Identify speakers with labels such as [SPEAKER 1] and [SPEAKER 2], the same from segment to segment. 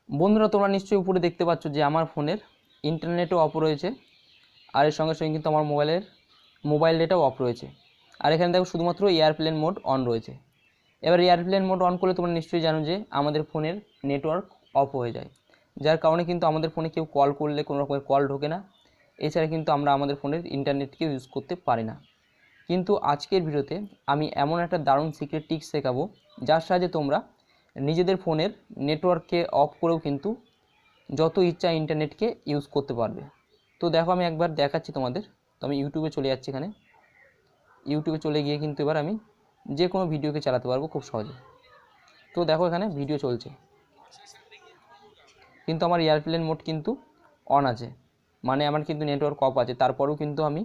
[SPEAKER 1] বন্ধুরা তোমরা নিশ্চয়ই উপরে দেখতে পাচ্ছ যে আমার ফোনের ইন্টারনেটও অফ রয়েছে, আর এর সঙ্গে সঙ্গে কিন্তু আমার মোবাইল ডেটাও অফ রয়েছে। আর এখানে দেখো শুধুমাত্র এয়ারপ্লেন মোড অন রয়েছে। এবার এয়ারপ্লেন মোড অন করলে তোমরা নিশ্চয়ই জানো যে আমাদের ফোনের নেটওয়ার্ক অফ হয়ে যায়, যার কারণে কিন্তু আমাদের ফোনে কেউ কল করলে কোনো রকমের কল ঢোকে না। এছাড়া কিন্তু আমরা আমাদের ফোনের ইন্টারনেটকে ইউজ করতে পারি না। কিন্তু আজকের ভিডিওতে আমি এমন একটা দারুণ সিক্রেট ট্রিক্স শেখাবো, যার সাহায্যে তোমরা নিজেদের ফোনের নেটওয়ার্ককে অফ করেও কিন্তু যত ইচ্ছা ইন্টারনেটকে ইউজ করতে পারবে। তো দেখো আমি একবার দেখাচ্ছি তোমাদের। তো আমি ইউটিউবে চলে যাচ্ছি। এখানে ইউটিউবে চলে গিয়ে কিন্তু এবার আমি যে কোনো ভিডিওকে চালাতে পারবো খুব সহজে। তো দেখো এখানে ভিডিও চলছে, কিন্তু আমার এয়ারপ্লেন মোড কিন্তু অন আছে, মানে আমার কিন্তু নেটওয়ার্ক অফ আছে। তারপরেও কিন্তু আমি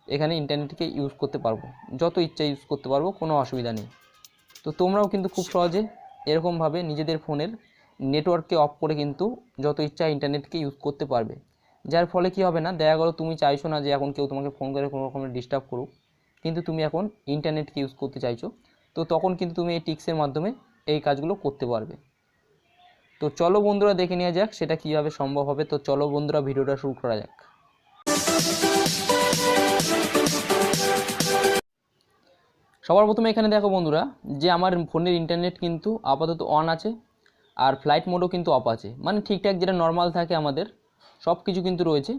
[SPEAKER 1] এখানে ইন্টারনেটকে ইউজ করতে পারবো, যত ইচ্ছা ইউজ করতে পারবো, কোনো অসুবিধা নেই। তো তোমরাও কিন্তু খুব সহজে এরকমভাবে নিজেদের ফোনের নেটওয়ার্ককে অফ করে কিন্তু যত ইচ্ছা ইন্টারনেটকে ইউজ করতে পারবে। যার ফলে কি হবে না, দেখা গেলো তুমি চাইছো না যে এখন কেউ তোমাকে ফোন করে কোনো রকমের ডিস্টার্ব করুক, কিন্তু তুমি এখন ইন্টারনেটকে ইউজ করতে চাইছো। তো তখন কিন্তু তুমি এই টিক্সের মাধ্যমে এই কাজগুলো করতে পারবে। তো চলো বন্ধুরা দেখে নেওয়া যাক সেটা কীভাবে সম্ভব হবে। তো চলো বন্ধুরা ভিডিওটা শুরু করা যাক। সবার প্রথমে এখানে দেখো বন্ধুরা যে আমার ফোনের ইন্টারনেট কিন্তু আপাতত অন আছে, আর ফ্লাইট মোডও কিন্তু অফ আছে, মানে ঠিকঠাক যেটা নর্মাল থাকে আমাদের সব কিছু কিন্তু রয়েছে।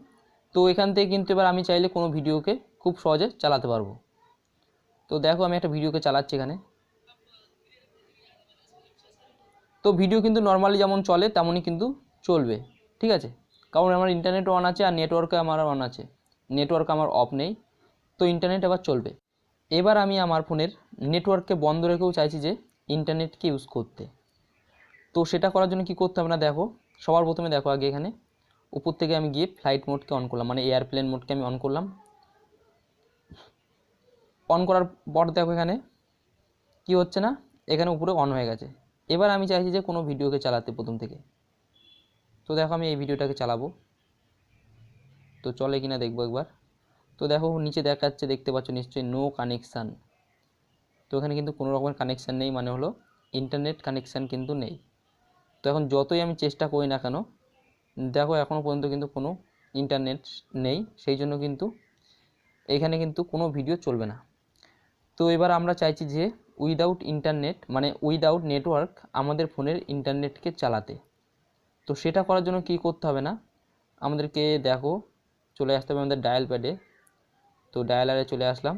[SPEAKER 1] তো এখান থেকে কিন্তু এবার আমি চাইলে কোনো ভিডিওকে খুব সহজে চালাতে পারবো। তো দেখো আমি একটা ভিডিওকে চালাচ্ছি এখানে। তো ভিডিও কিন্তু নর্মালি যেমন চলে তেমনই কিন্তু চলবে, ঠিক আছে, কারণ আমার ইন্টারনেটও অন আছে আর নেটওয়ার্কও আমার অন আছে, নেটওয়ার্ক আমার অফ নেই। তো ইন্টারনেট আবার চলবে। এবার আমি আমার ফোনের নেটওয়ার্ককে বন্ধ রেখেও চাইছি যে ইন্টারনেটকে ইউজ করতে। তো সেটা করার জন্য কি করতে হবে না, দেখো সবার প্রথমে দেখো আগে এখানে উপর থেকে আমি গিয়ে ফ্লাইট মোডকে অন করলাম, মানে এয়ারপ্লেন মোডকে আমি অন করলাম। অন করার পর দেখো এখানে কি হচ্ছে না, এখানে উপরে অন হয়ে গেছে। এবার আমি চাইছি যে কোনো ভিডিওকে চালাতে প্রথম থেকে। তো দেখো আমি এই ভিডিওটাকে চালাবো, তো চলে কিনা দেখবো একবার। তো দেখো নিচে দেখাচ্ছে, দেখতে পাচ্ছ নিশ্চয়ই নো কানেকশান। তো এখানে কিন্তু কোনো রকমের কানেকশান নেই, মানে হলো ইন্টারনেট কানেকশান কিন্তু নেই। তো এখন যতই আমি চেষ্টা করি না কেন, দেখো এখনও পর্যন্ত কিন্তু কোনো ইন্টারনেট নেই, সেই জন্য কিন্তু এখানে কিন্তু কোনো ভিডিও চলবে না। তো এবার আমরা চাইছি যে উইদাউট ইন্টারনেট, মানে উইদাউট নেটওয়ার্ক আমাদের ফোনের ইন্টারনেটকে চালাতে। তো সেটা করার জন্য কি করতে হবে না, আমাদেরকে দেখো চলে আসতে হবে আমাদের ডায়াল প্যাডে। তো ডায়ালারে চলে আসলাম,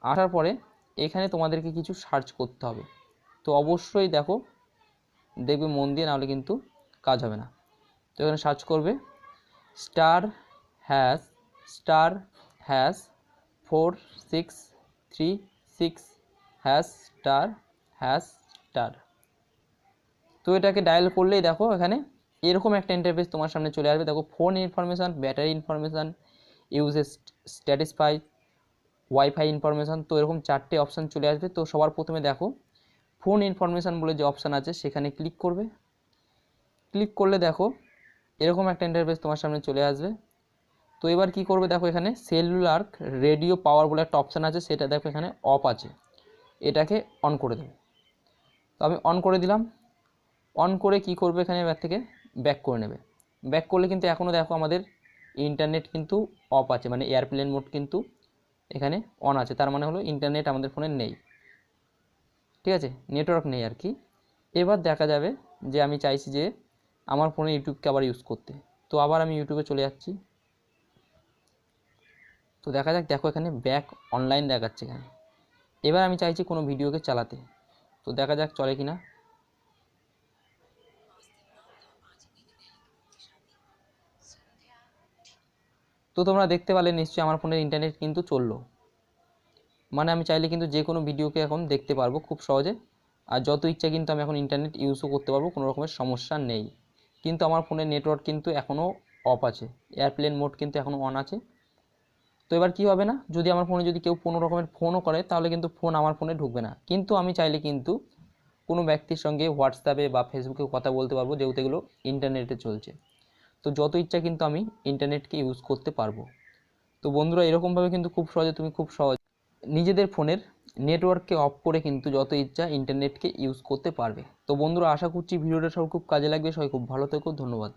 [SPEAKER 1] আসার পরে এখানে তোমাদেরকে কিছু সার্চ করতে হবে। তো অবশ্যই দেখো দেখবে মন দিয়ে, নাহলে কিন্তু কাজ হবে না। তো এখানে সার্চ করবে স্টার হ্যাশ 4636 স্টার। তো এটাকে ডায়াল করলেই দেখো এখানে এরকম একটা ইন্টারফেস তোমার সামনে চলে আসবে। দেখো phone information, battery information, usages statistics, wifi information. তো এরকম চারটে অপশান চলে আসবে। তো সবার প্রথমে দেখো ফোন ইনফরমেশান বলে যে অপশান আছে সেখানে ক্লিক করবে। ক্লিক করলে দেখো এরকম একটা ইন্টারফেস তোমার সামনে চলে আসবে। তো এবার কি করবে, দেখো এখানে সেলুলার রেডিও পাওয়ার বলে একটা অপশান আছে, সেটা দেখো এখানে অফ আছে, এটাকে অন করে দেবে। তো আমি অন করে দিলাম। অন করে কি করবে, এখানে এবার থেকে ব্যাক করে নেবে। ব্যাক করলে কিন্তু এখনও দেখো আমাদের ইন্টারনেট কিন্তু অফ আছে, মানে এয়ারপ্লেন মোড কিন্তু এখানে অন আছে, তার মানে হলো ইন্টারনেট আমাদের ফোনে নেই, ঠিক আছে, নেটওয়ার্ক নেই আর কি। এবার দেখা যাবে যে আমি চাইছি যে আমার ফোনে ইউটিউবকে আবার ইউজ করতে। তো আবার আমি ইউটিউবে চলে যাচ্ছি। তো দেখা যাক, দেখো এখানে ব্যাক অনলাইন দেখাচ্ছে এখানে। এবার আমি চাইছি কোনো ভিডিওকে চালাতে। তো দেখা যাক চলে কিনা। তো তোমরা দেখতে পেলে নিশ্চয়ই আমার ফোনের ইন্টারনেট কিন্তু চললো, মানে আমি চাইলে কিন্তু যে কোনো ভিডিওকে এখন দেখতে পারবো খুব সহজে, আর যত ইচ্ছা কিন্তু আমি এখন ইন্টারনেট ইউজও করতে পারবো, কোনো রকমের সমস্যা নেই। কিন্তু আমার ফোনের নেটওয়ার্ক কিন্তু এখনও অফ আছে, এয়ারপ্লেন মোড কিন্তু এখনও অন আছে। তো এবার কি হবে না, যদি আমার ফোনে যদি কেউ কোনো রকমের ফোনও করে তাহলে কিন্তু ফোন আমার ফোনে ঢুকবে না। কিন্তু আমি চাইলে কিন্তু কোনো ব্যক্তির সঙ্গে হোয়াটসঅ্যাপে বা ফেসবুকে কথা বলতে পারবো, যেহেতু এগুলো ইন্টারনেটে চলছে। তো যত ইচ্ছা কিন্তু আমি ইন্টারনেটকে ইউজ করতে পারবো। তো বন্ধুরা এরকমভাবে কিন্তু খুব সহজে তুমি খুব সহজ নিজেদের ফোনের নেটওয়ার্ককে অফ করে কিন্তু যত ইচ্ছা ইন্টারনেটকে ইউজ করতে পারবে। তো বন্ধুরা, আশা করছি ভিডিওটা সব খুব কাজে লাগবে। সবাই খুব ভালো থেকো, ধন্যবাদ।